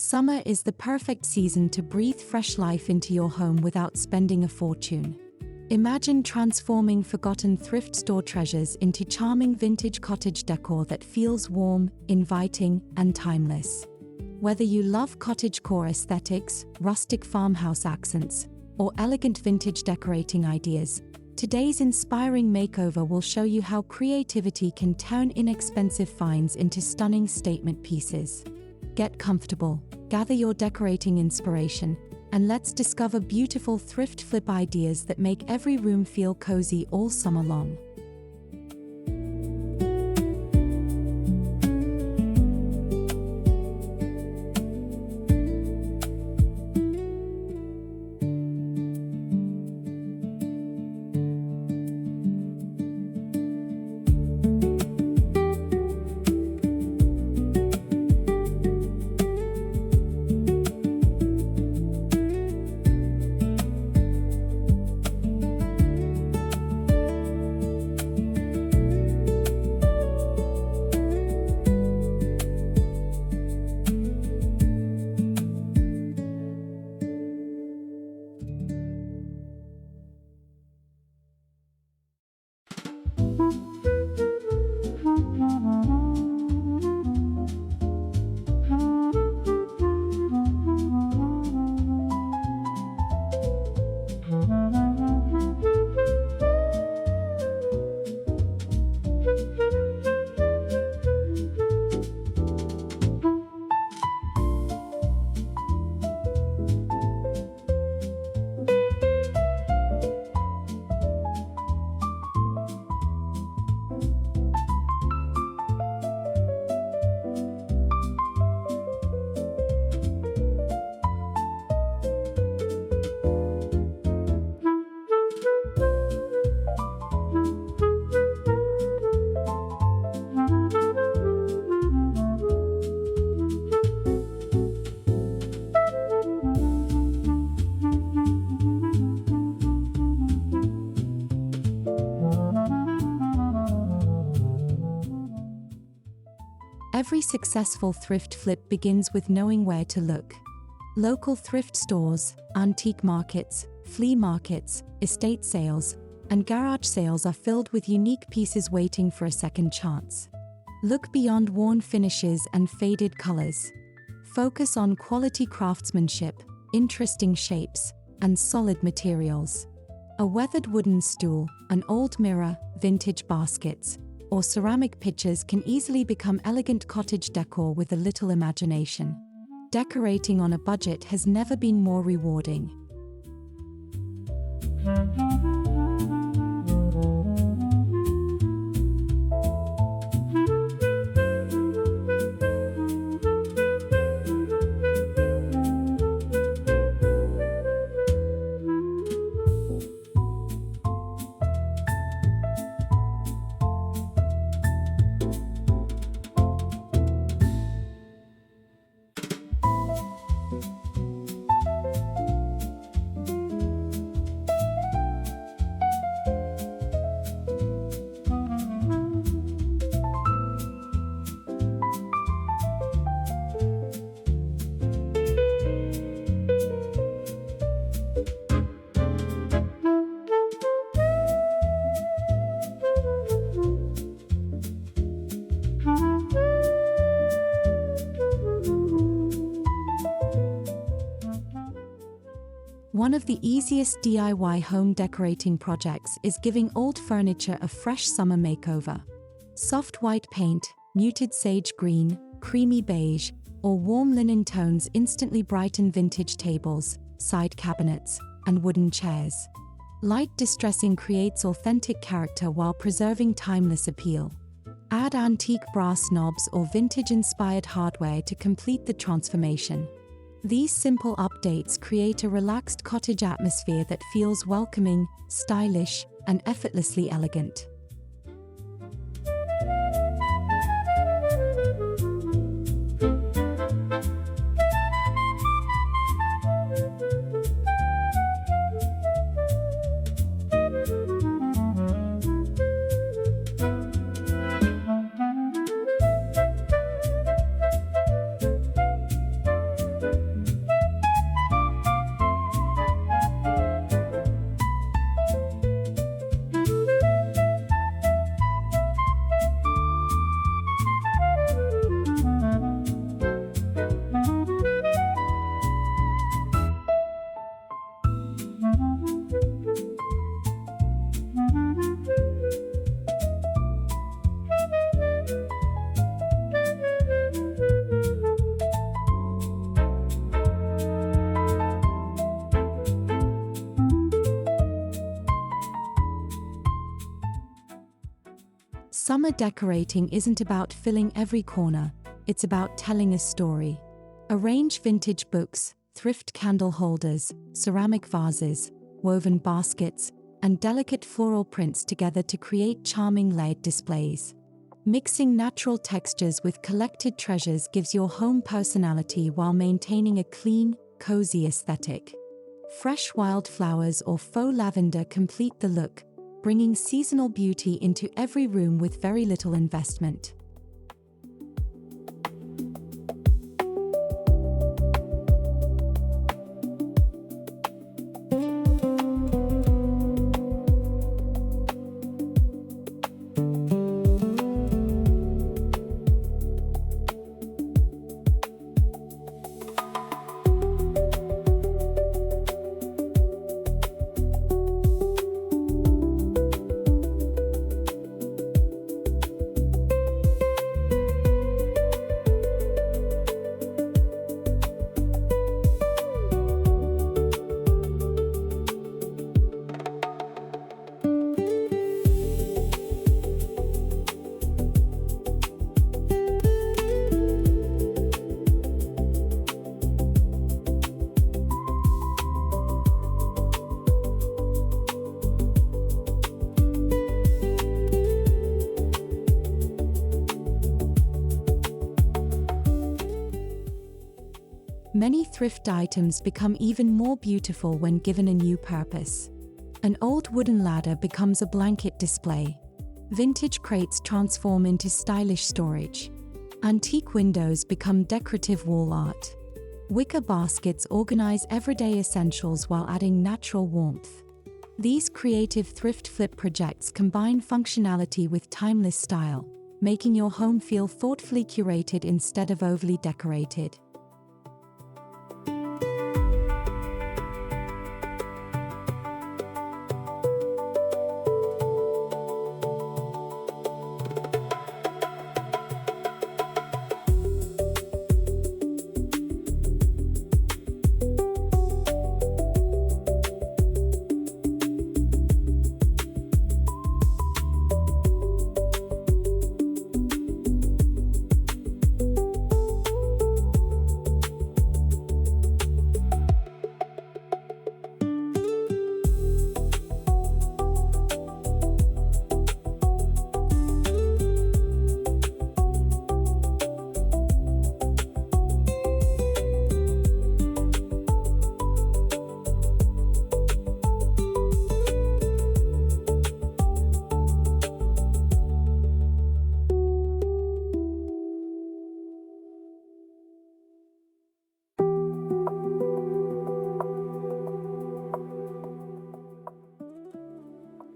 Summer is the perfect season to breathe fresh life into your home without spending a fortune. Imagine transforming forgotten thrift store treasures into charming vintage cottage decor that feels warm, inviting, and timeless. Whether you love cottagecore aesthetics, rustic farmhouse accents, or elegant vintage decorating ideas, today's inspiring makeover will show you how creativity can turn inexpensive finds into stunning statement pieces. Get comfortable, gather your decorating inspiration, and let's discover beautiful thrift flip ideas that make every room feel cozy all summer long. Every successful thrift flip begins with knowing where to look. Local thrift stores, antique markets, flea markets, estate sales, and garage sales are filled with unique pieces waiting for a second chance. Look beyond worn finishes and faded colors. Focus on quality craftsmanship, interesting shapes, and solid materials. A weathered wooden stool, an old mirror, vintage baskets, or ceramic pitchers can easily become elegant cottage decor with a little imagination. Decorating on a budget has never been more rewarding. One of the easiest DIY home decorating projects is giving old furniture a fresh summer makeover. Soft white paint, muted sage green, creamy beige, or warm linen tones instantly brighten vintage tables, side cabinets, and wooden chairs. Light distressing creates authentic character while preserving timeless appeal. Add antique brass knobs or vintage-inspired hardware to complete the transformation. These simple updates create a relaxed cottage atmosphere that feels welcoming, stylish, and effortlessly elegant. Summer decorating isn't about filling every corner, it's about telling a story. Arrange vintage books, thrift candle holders, ceramic vases, woven baskets, and delicate floral prints together to create charming layered displays. Mixing natural textures with collected treasures gives your home personality while maintaining a clean, cozy aesthetic. Fresh wildflowers or faux lavender complete the look, bringing seasonal beauty into every room with very little investment. Many thrift items become even more beautiful when given a new purpose. An old wooden ladder becomes a blanket display. Vintage crates transform into stylish storage. Antique windows become decorative wall art. Wicker baskets organize everyday essentials while adding natural warmth. These creative thrift flip projects combine functionality with timeless style, making your home feel thoughtfully curated instead of overly decorated.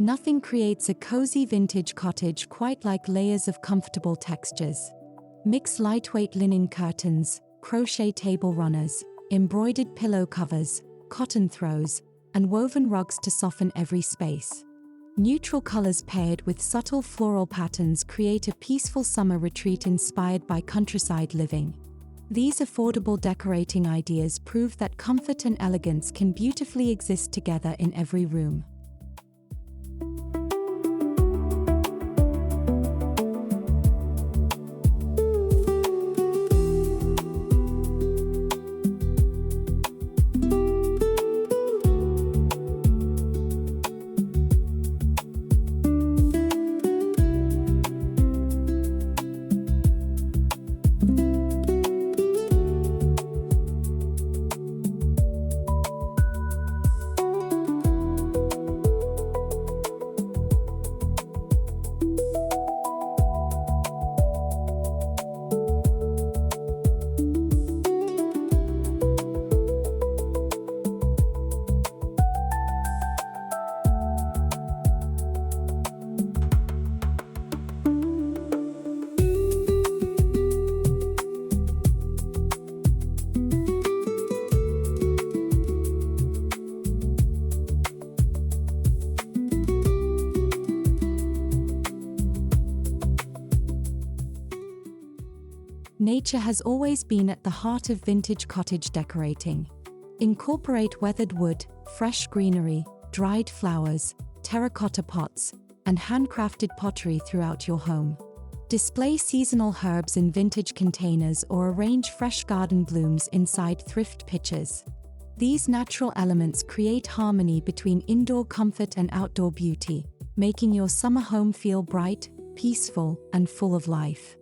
Nothing creates a cozy vintage cottage quite like layers of comfortable textures. Mix lightweight linen curtains, crochet table runners, embroidered pillow covers, cotton throws, and woven rugs to soften every space. Neutral colors paired with subtle floral patterns create a peaceful summer retreat inspired by countryside living. These affordable decorating ideas prove that comfort and elegance can beautifully exist together in every room. Nature has always been at the heart of vintage cottage decorating. Incorporate weathered wood, fresh greenery, dried flowers, terracotta pots, and handcrafted pottery throughout your home. Display seasonal herbs in vintage containers or arrange fresh garden blooms inside thrift pitchers. These natural elements create harmony between indoor comfort and outdoor beauty, making your summer home feel bright, peaceful, and full of life.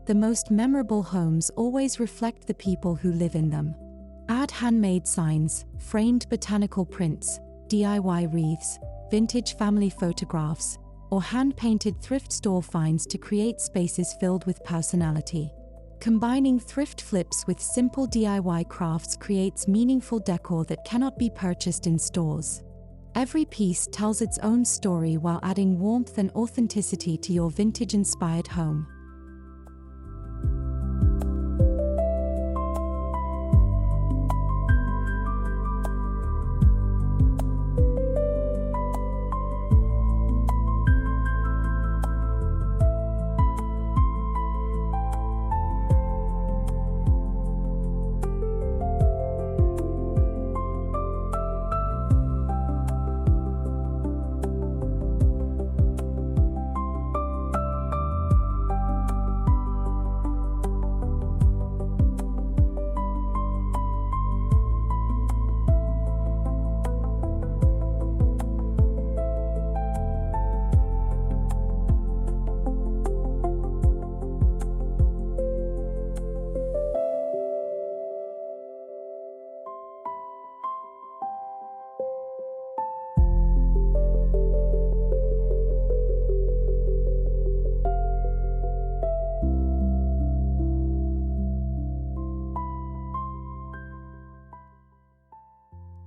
The most memorable homes always reflect the people who live in them. Add handmade signs, framed botanical prints, DIY wreaths, vintage family photographs, or hand-painted thrift store finds to create spaces filled with personality. Combining thrift flips with simple DIY crafts creates meaningful decor that cannot be purchased in stores. Every piece tells its own story while adding warmth and authenticity to your vintage-inspired home.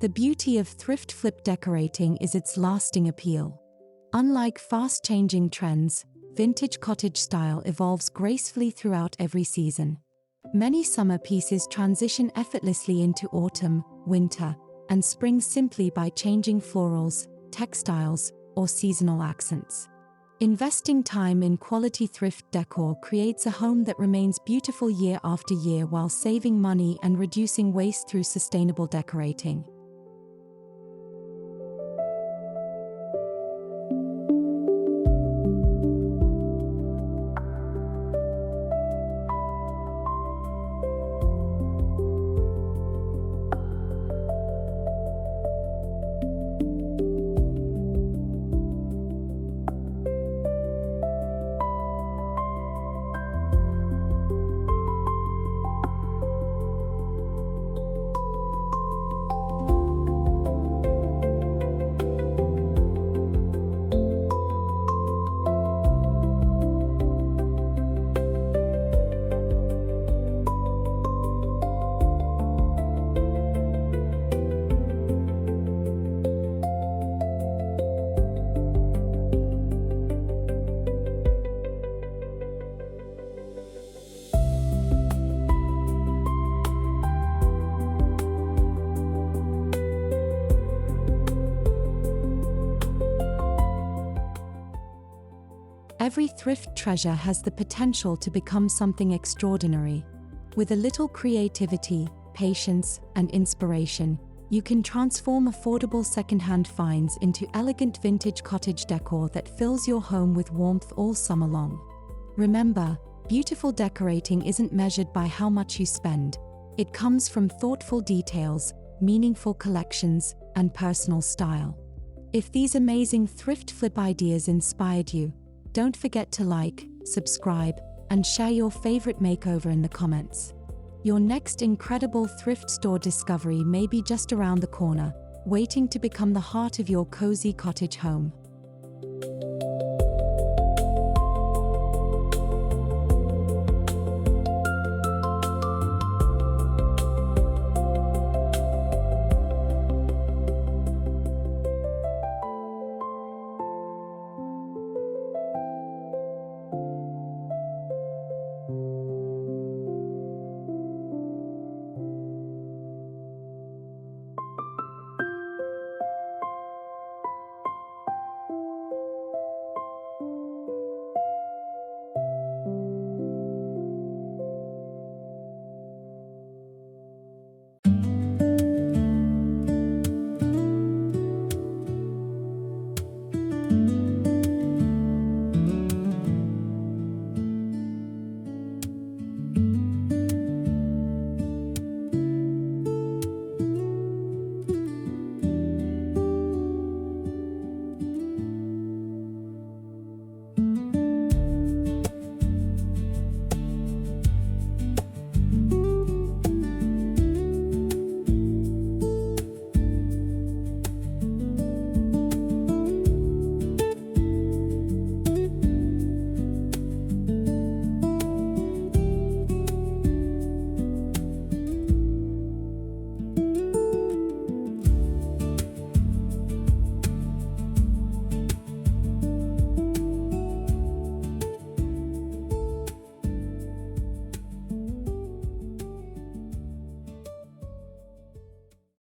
The beauty of thrift flip decorating is its lasting appeal. Unlike fast-changing trends, vintage cottage style evolves gracefully throughout every season. Many summer pieces transition effortlessly into autumn, winter, and spring simply by changing florals, textiles, or seasonal accents. Investing time in quality thrift decor creates a home that remains beautiful year after year while saving money and reducing waste through sustainable decorating. Every thrift treasure has the potential to become something extraordinary. With a little creativity, patience, and inspiration, you can transform affordable secondhand finds into elegant vintage cottage decor that fills your home with warmth all summer long. Remember, beautiful decorating isn't measured by how much you spend. It comes from thoughtful details, meaningful collections, and personal style. If these amazing thrift flip ideas inspired you, don't forget to like, subscribe, and share your favorite makeover in the comments. Your next incredible thrift store discovery may be just around the corner, waiting to become the heart of your cozy cottage home.